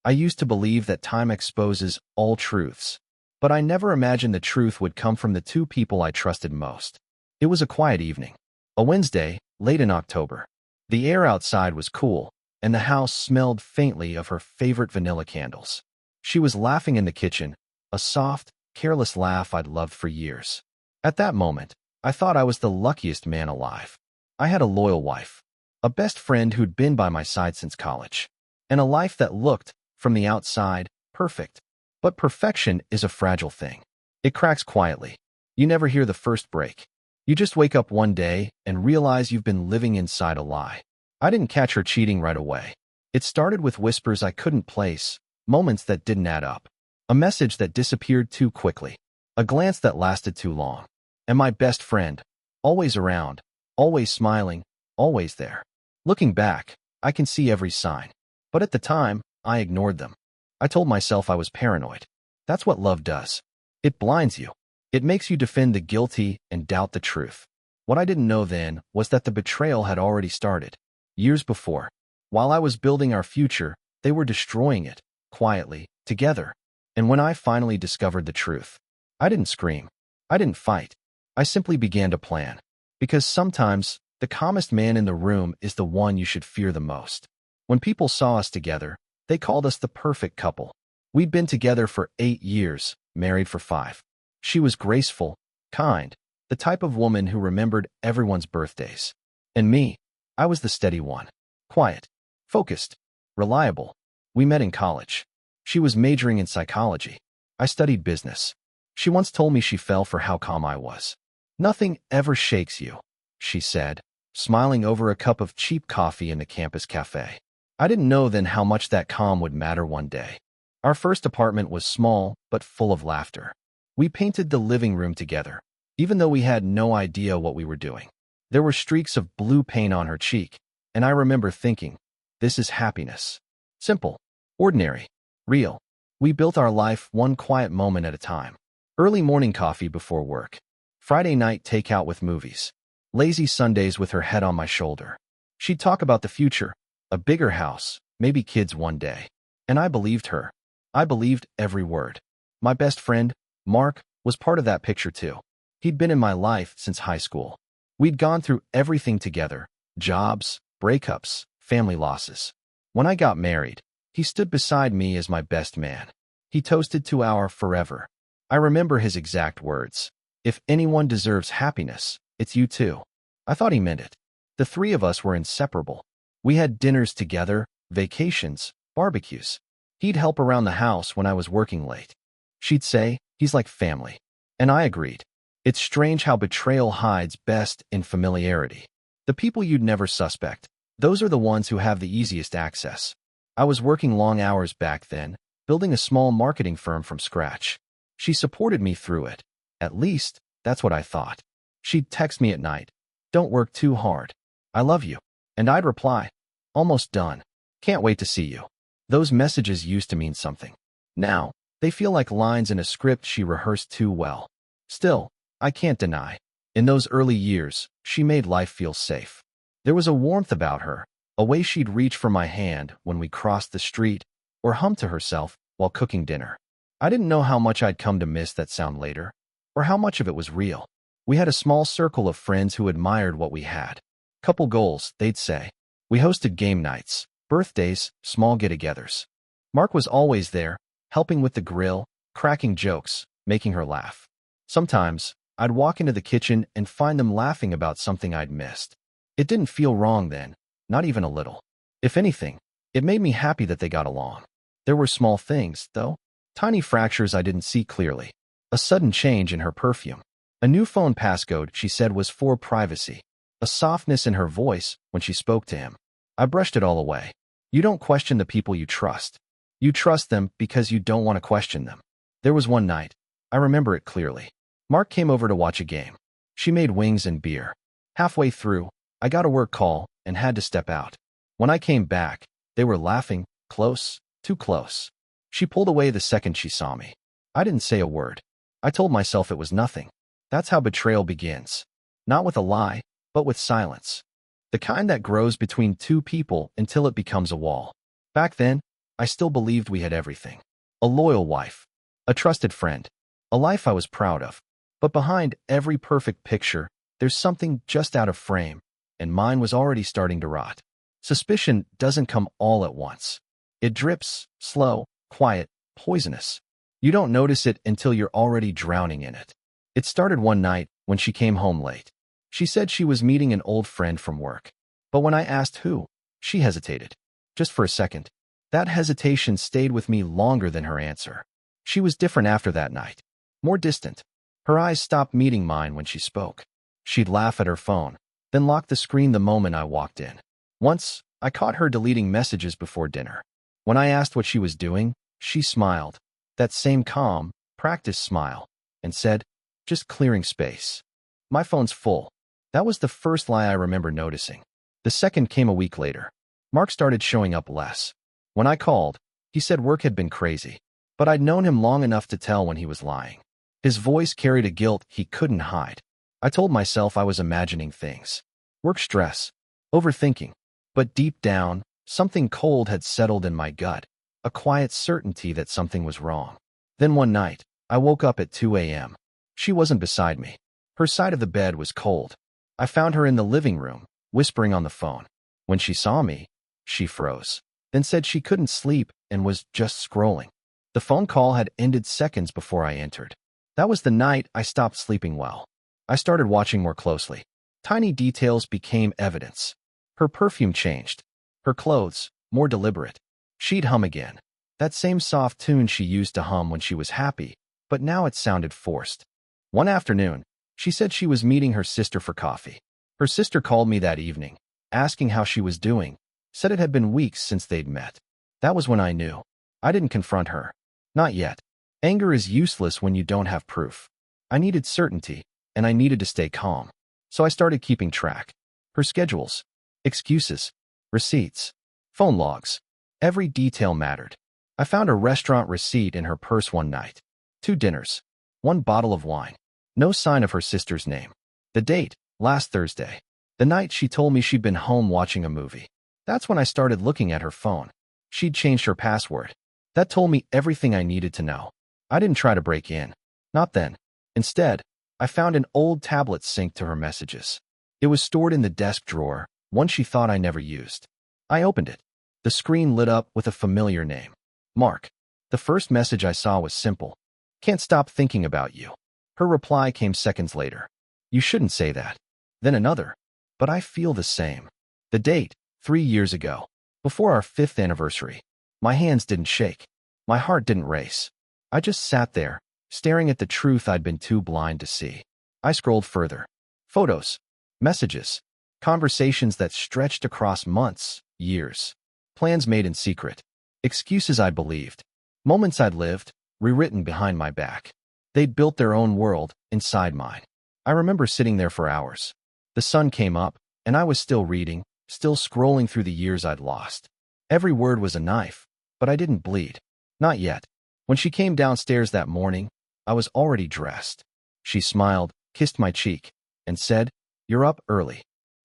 I used to believe that time exposes all truths, but I never imagined the truth would come from the two people I trusted most. It was a quiet evening, a Wednesday, late in October. The air outside was cool, and the house smelled faintly of her favorite vanilla candles. She was laughing in the kitchen, a soft, careless laugh I'd loved for years. At that moment, I thought I was the luckiest man alive. I had a loyal wife, a best friend who'd been by my side since college, and a life that looked, from the outside, perfect. But perfection is a fragile thing. It cracks quietly. You never hear the first break. You just wake up one day and realize you've been living inside a lie. I didn't catch her cheating right away. It started with whispers I couldn't place, moments that didn't add up, a message that disappeared too quickly, a glance that lasted too long. And my best friend, always around, always smiling, always there. Looking back, I can see every sign. But at the time, I ignored them. I told myself I was paranoid. That's what love does. It blinds you. It makes you defend the guilty and doubt the truth. What I didn't know then was that the betrayal had already started. Years before, while I was building our future, they were destroying it, quietly, together. And when I finally discovered the truth, I didn't scream. I didn't fight. I simply began to plan. Because sometimes, the calmest man in the room is the one you should fear the most. When people saw us together, they called us the perfect couple. We'd been together for 8 years, married for 5. She was graceful, kind, the type of woman who remembered everyone's birthdays. And me, I was the steady one. Quiet, focused, reliable. We met in college. She was majoring in psychology. I studied business. She once told me she fell for how calm I was. "Nothing ever shakes you," she said, smiling over a cup of cheap coffee in the campus cafe. I didn't know then how much that calm would matter one day. Our first apartment was small, but full of laughter. We painted the living room together, even though we had no idea what we were doing. There were streaks of blue paint on her cheek, and I remember thinking, this is happiness. Simple, ordinary, real. We built our life one quiet moment at a time. Early morning coffee before work. Friday night takeout with movies. Lazy Sundays with her head on my shoulder. She'd talk about the future, a bigger house, maybe kids one day. And I believed her. I believed every word. My best friend, Mark, was part of that picture too. He'd been in my life since high school. We'd gone through everything together, jobs, breakups, family losses. When I got married, he stood beside me as my best man. He toasted to our forever. I remember his exact words. "If anyone deserves happiness, it's you too." I thought he meant it. The three of us were inseparable. We had dinners together, vacations, barbecues. He'd help around the house when I was working late. She'd say, "He's like family." And I agreed. It's strange how betrayal hides best in familiarity. The people you'd never suspect, those are the ones who have the easiest access. I was working long hours back then, building a small marketing firm from scratch. She supported me through it. At least, that's what I thought. She'd text me at night, "Don't work too hard. I love you." And I'd reply, "Almost done. Can't wait to see you." Those messages used to mean something. Now, they feel like lines in a script she rehearsed too well. Still, I can't deny, in those early years, she made life feel safe. There was a warmth about her, a way she'd reach for my hand when we crossed the street, or hum to herself while cooking dinner. I didn't know how much I'd come to miss that sound later, or how much of it was real. We had a small circle of friends who admired what we had. Couple goals, they'd say. We hosted game nights, birthdays, small get-togethers. Mark was always there, helping with the grill, cracking jokes, making her laugh. Sometimes, I'd walk into the kitchen and find them laughing about something I'd missed. It didn't feel wrong then, not even a little. If anything, it made me happy that they got along. There were small things, though. Tiny fractures I didn't see clearly. A sudden change in her perfume. A new phone passcode she said was for privacy. A softness in her voice when she spoke to him. I brushed it all away. You don't question the people you trust. You trust them because you don't want to question them. There was one night. I remember it clearly. Mark came over to watch a game. She made wings and beer. Halfway through, I got a work call and had to step out. When I came back, they were laughing, close, too close. She pulled away the second she saw me. I didn't say a word. I told myself it was nothing. That's how betrayal begins. Not with a lie, but with silence. The kind that grows between two people until it becomes a wall. Back then, I still believed we had everything. A loyal wife, a trusted friend, a life I was proud of. But behind every perfect picture, there's something just out of frame, and mine was already starting to rot. Suspicion doesn't come all at once. It drips, slow, quiet, poisonous. You don't notice it until you're already drowning in it. It started one night when she came home late. She said she was meeting an old friend from work. But when I asked who, she hesitated. Just for a second. That hesitation stayed with me longer than her answer. She was different after that night. More distant. Her eyes stopped meeting mine when she spoke. She'd laugh at her phone, then lock the screen the moment I walked in. Once, I caught her deleting messages before dinner. When I asked what she was doing, she smiled, that same calm, practiced smile, and said, "Just clearing space. My phone's full." That was the first lie I remember noticing. The second came a week later. Mark started showing up less. When I called, he said work had been crazy, but I'd known him long enough to tell when he was lying. His voice carried a guilt he couldn't hide. I told myself I was imagining things. Work stress, overthinking. But deep down, something cold had settled in my gut, a quiet certainty that something was wrong. Then one night, I woke up at 2 a.m. She wasn't beside me. Her side of the bed was cold. I found her in the living room, whispering on the phone. When she saw me, she froze, then said she couldn't sleep and was just scrolling. The phone call had ended seconds before I entered. That was the night I stopped sleeping well. I started watching more closely. Tiny details became evidence. Her perfume changed. Her clothes, more deliberate. She'd hum again. That same soft tune she used to hum when she was happy, but now it sounded forced. One afternoon, she said she was meeting her sister for coffee. Her sister called me that evening, asking how she was doing, said it had been weeks since they'd met. That was when I knew. I didn't confront her. Not yet. Anger is useless when you don't have proof. I needed certainty, and I needed to stay calm. So I started keeping track. Her schedules, excuses, receipts, phone logs. Every detail mattered. I found a restaurant receipt in her purse one night. 2 dinners. 1 bottle of wine. No sign of her sister's name. The date, last Thursday. The night she told me she'd been home watching a movie. That's when I started looking at her phone. She'd changed her password. That told me everything I needed to know. I didn't try to break in. Not then. Instead, I found an old tablet synced to her messages. It was stored in the desk drawer, one she thought I never used. I opened it. The screen lit up with a familiar name. Mark. The first message I saw was simple. "Can't stop thinking about you." Her reply came seconds later. "You shouldn't say that." Then another. "But I feel the same." The date, 3 years ago. Before our 5th anniversary. My hands didn't shake. My heart didn't race. I just sat there, staring at the truth I'd been too blind to see. I scrolled further. Photos, messages, conversations that stretched across months, years. Plans made in secret. Excuses I believed. Moments I'd lived, rewritten behind my back. They'd built their own world inside mine. I remember sitting there for hours. The sun came up, and I was still reading, still scrolling through the years I'd lost. Every word was a knife, but I didn't bleed. Not yet. When she came downstairs that morning, I was already dressed. She smiled, kissed my cheek, and said, "You're up early."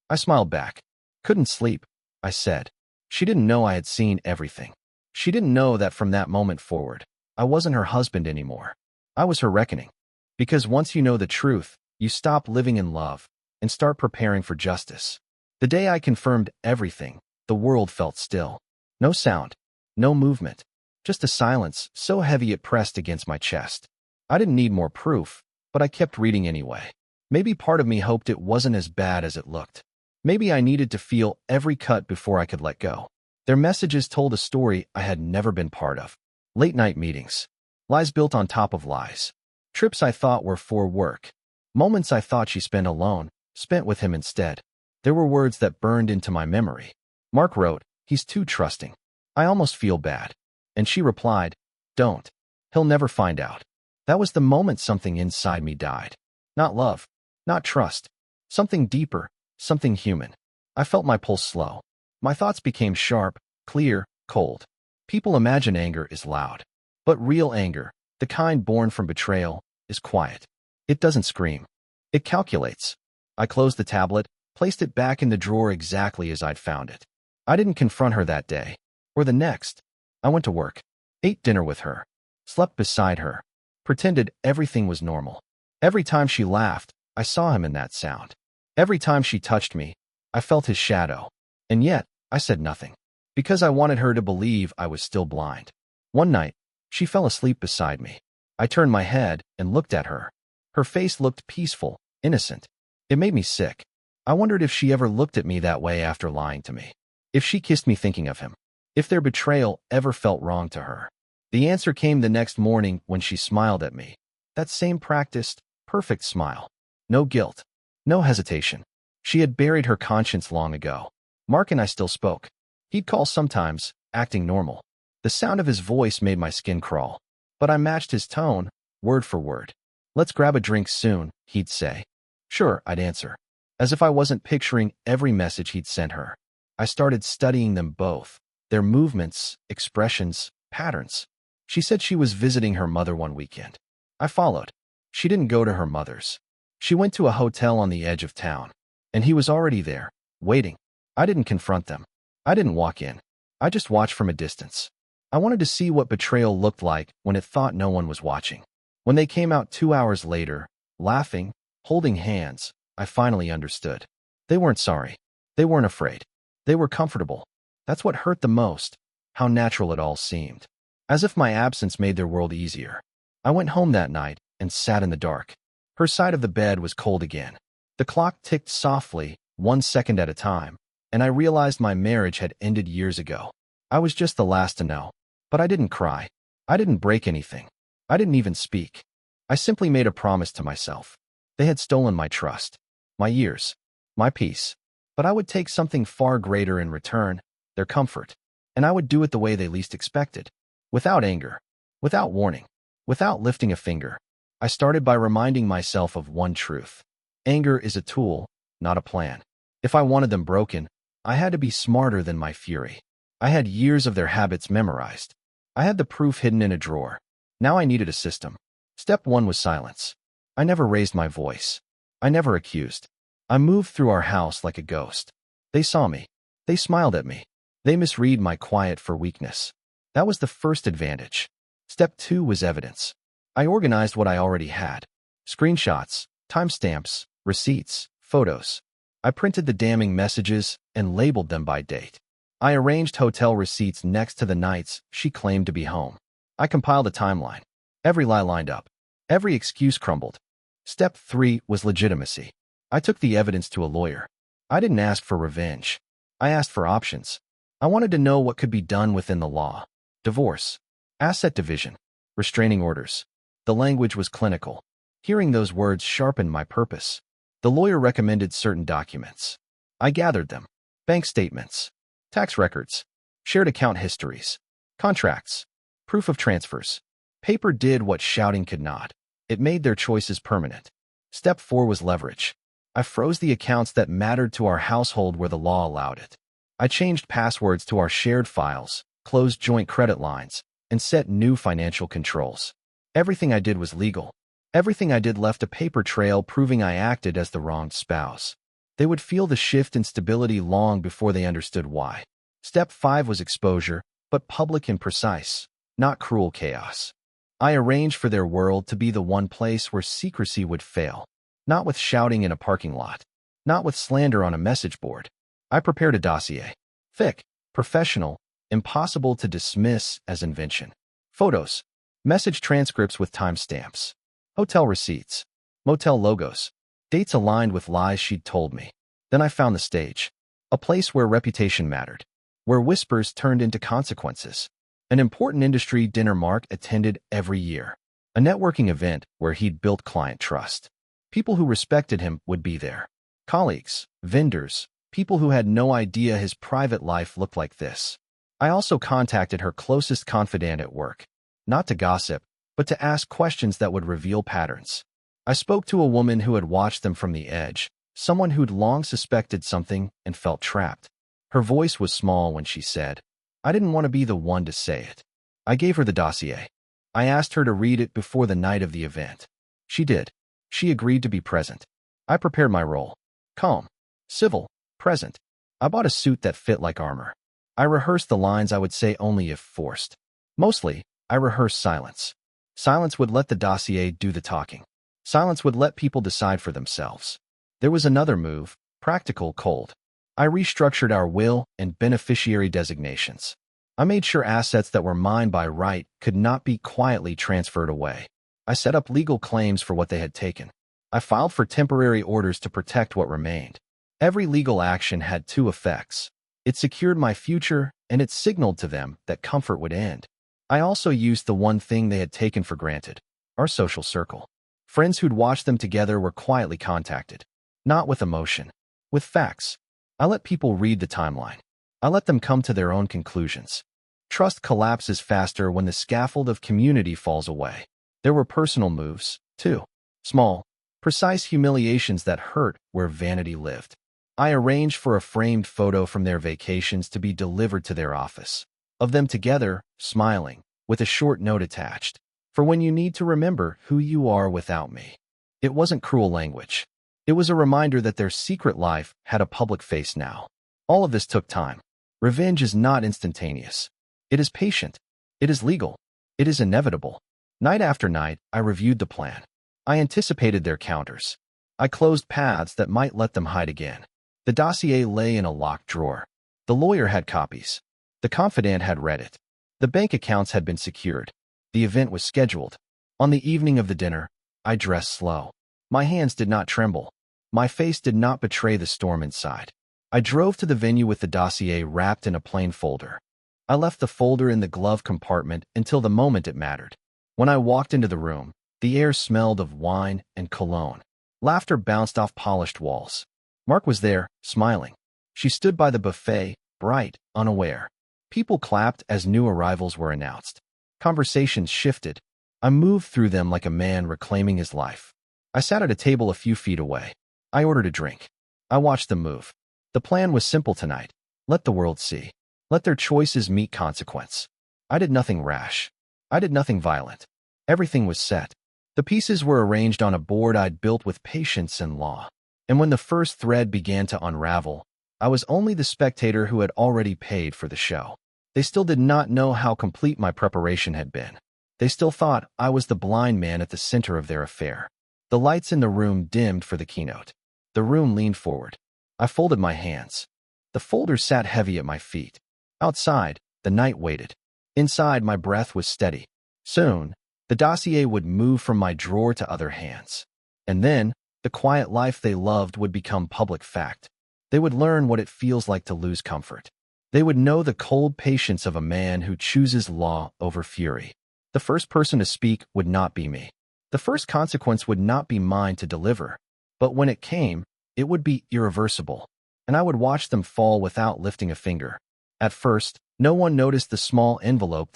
I smiled back. "Couldn't sleep," I said. She didn't know I had seen everything. She didn't know that from that moment forward, I wasn't her husband anymore. I was her reckoning. Because once you know the truth, you stop living in love and start preparing for justice. The day I confirmed everything, the world felt still. No sound, no movement, just a silence so heavy it pressed against my chest. I didn't need more proof, but I kept reading anyway. Maybe part of me hoped it wasn't as bad as it looked. Maybe I needed to feel every cut before I could let go. Their messages told a story I had never been part of. Late-night meetings. Lies built on top of lies. Trips I thought were for work. Moments I thought she spent alone, spent with him instead. There were words that burned into my memory. Mark wrote, "He's too trusting. I almost feel bad." And she replied, "Don't. He'll never find out." That was the moment something inside me died. Not love, not trust. Something deeper, something human. I felt my pulse slow. My thoughts became sharp, clear, cold. People imagine anger is loud. But real anger, the kind born from betrayal, is quiet. It doesn't scream. It calculates. I closed the tablet, placed it back in the drawer exactly as I'd found it. I didn't confront her that day, or the next. I went to work, ate dinner with her, slept beside her, pretended everything was normal. Every time she laughed, I saw him in that sound. Every time she touched me, I felt his shadow. And yet, I said nothing, because I wanted her to believe I was still blind. One night, she fell asleep beside me. I turned my head and looked at her. Her face looked peaceful, innocent. It made me sick. I wondered if she ever looked at me that way after lying to me. If she kissed me thinking of him. If their betrayal ever felt wrong to her. The answer came the next morning when she smiled at me. That same practiced, perfect smile. No guilt. No hesitation. She had buried her conscience long ago. Mark and I still spoke. He'd call sometimes, acting normal. The sound of his voice made my skin crawl. But I matched his tone, word for word. "Let's grab a drink soon," he'd say. "Sure," I'd answer. As if I wasn't picturing every message he'd sent her. I started studying them both. Their movements, expressions, patterns. She said she was visiting her mother one weekend. I followed. She didn't go to her mother's. She went to a hotel on the edge of town. And he was already there, waiting. I didn't confront them. I didn't walk in. I just watched from a distance. I wanted to see what betrayal looked like when it thought no one was watching. When they came out 2 hours later, laughing, holding hands, I finally understood. They weren't sorry. They weren't afraid. They were comfortable. That's what hurt the most, how natural it all seemed. As if my absence made their world easier. I went home that night and sat in the dark. Her side of the bed was cold again. The clock ticked softly, 1 second at a time, and I realized my marriage had ended years ago. I was just the last to know. But I didn't cry. I didn't break anything. I didn't even speak. I simply made a promise to myself. They had stolen my trust, my years, my peace. But I would take something far greater in return, their comfort. And I would do it the way they least expected. Without anger. Without warning. Without lifting a finger. I started by reminding myself of one truth. Anger is a tool, not a plan. If I wanted them broken, I had to be smarter than my fury. I had years of their habits memorized. I had the proof hidden in a drawer. Now I needed a system. Step 1 was silence. I never raised my voice. I never accused. I moved through our house like a ghost. They saw me. They smiled at me. They misread my quiet for weakness. That was the first advantage. Step 2 was evidence. I organized what I already had. Screenshots, timestamps, receipts, photos. I printed the damning messages and labeled them by date. I arranged hotel receipts next to the nights she claimed to be home. I compiled a timeline. Every lie lined up. Every excuse crumbled. Step 3 was legitimacy. I took the evidence to a lawyer. I didn't ask for revenge. I asked for options. I wanted to know what could be done within the law. Divorce. Asset division. Restraining orders. The language was clinical. Hearing those words sharpened my purpose. The lawyer recommended certain documents. I gathered them. Bank statements. Tax records. Shared account histories. Contracts. Proof of transfers. Paper did what shouting could not. It made their choices permanent. Step 4 was leverage. I froze the accounts that mattered to our household where the law allowed it. I changed passwords to our shared files, closed joint credit lines, and set new financial controls. Everything I did was legal. Everything I did left a paper trail proving I acted as the wronged spouse. They would feel the shift in stability long before they understood why. Step 5 was exposure, but public and precise, not cruel chaos. I arranged for their world to be the one place where secrecy would fail. Not with shouting in a parking lot. Not with slander on a message board. I prepared a dossier. Thick, professional, impossible to dismiss as invention. Photos. Message transcripts with timestamps. Hotel receipts. Motel logos. Dates aligned with lies she'd told me. Then I found the stage. A place where reputation mattered. Where whispers turned into consequences. An important industry dinner Mark attended every year. A networking event where he'd built client trust. People who respected him would be there. Colleagues, vendors, people who had no idea his private life looked like this. I also contacted her closest confidant at work. Not to gossip, but to ask questions that would reveal patterns. I spoke to a woman who had watched them from the edge, someone who'd long suspected something and felt trapped. Her voice was small when she said, "I didn't want to be the one to say it." I gave her the dossier. I asked her to read it before the night of the event. She did. She agreed to be present. I prepared my role. Calm. Civil. Present. I bought a suit that fit like armor. I rehearsed the lines I would say only if forced. Mostly, I rehearsed silence. Silence would let the dossier do the talking. Silence would let people decide for themselves. There was another move, practical, cold. I restructured our will and beneficiary designations. I made sure assets that were mine by right could not be quietly transferred away. I set up legal claims for what they had taken. I filed for temporary orders to protect what remained. Every legal action had two effects. It secured my future, and it signaled to them that comfort would end. I also used the one thing they had taken for granted, our social circle. Friends who'd watched them together were quietly contacted. Not with emotion, with facts. I let people read the timeline. I let them come to their own conclusions. Trust collapses faster when the scaffold of community falls away. There were personal moves, too. Small, precise humiliations that hurt where vanity lived. I arranged for a framed photo from their vacations to be delivered to their office. Of them together, smiling, with a short note attached. For when you need to remember who you are without me. It wasn't cruel language. It was a reminder that their secret life had a public face now. All of this took time. Revenge is not instantaneous. It is patient. It is legal. It is inevitable. Night after night, I reviewed the plan. I anticipated their counters. I closed paths that might let them hide again. The dossier lay in a locked drawer. The lawyer had copies. The confidant had read it. The bank accounts had been secured. The event was scheduled. On the evening of the dinner, I dressed slow. My hands did not tremble. My face did not betray the storm inside. I drove to the venue with the dossier wrapped in a plain folder. I left the folder in the glove compartment until the moment it mattered. When I walked into the room, the air smelled of wine and cologne. Laughter bounced off polished walls. Mark was there, smiling. She stood by the buffet, bright, unaware. People clapped as new arrivals were announced. Conversations shifted. I moved through them like a man reclaiming his life. I sat at a table a few feet away. I ordered a drink. I watched them move. The plan was simple tonight. Let the world see. Let their choices meet consequence. I did nothing rash. I did nothing violent. Everything was set. The pieces were arranged on a board I'd built with patience and law. And when the first thread began to unravel, I was only the spectator who had already paid for the show. They still did not know how complete my preparation had been. They still thought I was the blind man at the center of their affair. The lights in the room dimmed for the keynote. The room leaned forward. I folded my hands. The folder sat heavy at my feet. Outside, the night waited. Inside, my breath was steady. Soon, the dossier would move from my drawer to other hands. And then, the quiet life they loved would become public fact. They would learn what it feels like to lose comfort. They would know the cold patience of a man who chooses law over fury. The first person to speak would not be me. The first consequence would not be mine to deliver. But when it came, it would be irreversible. And I would watch them fall without lifting a finger. At first, no one noticed the small envelope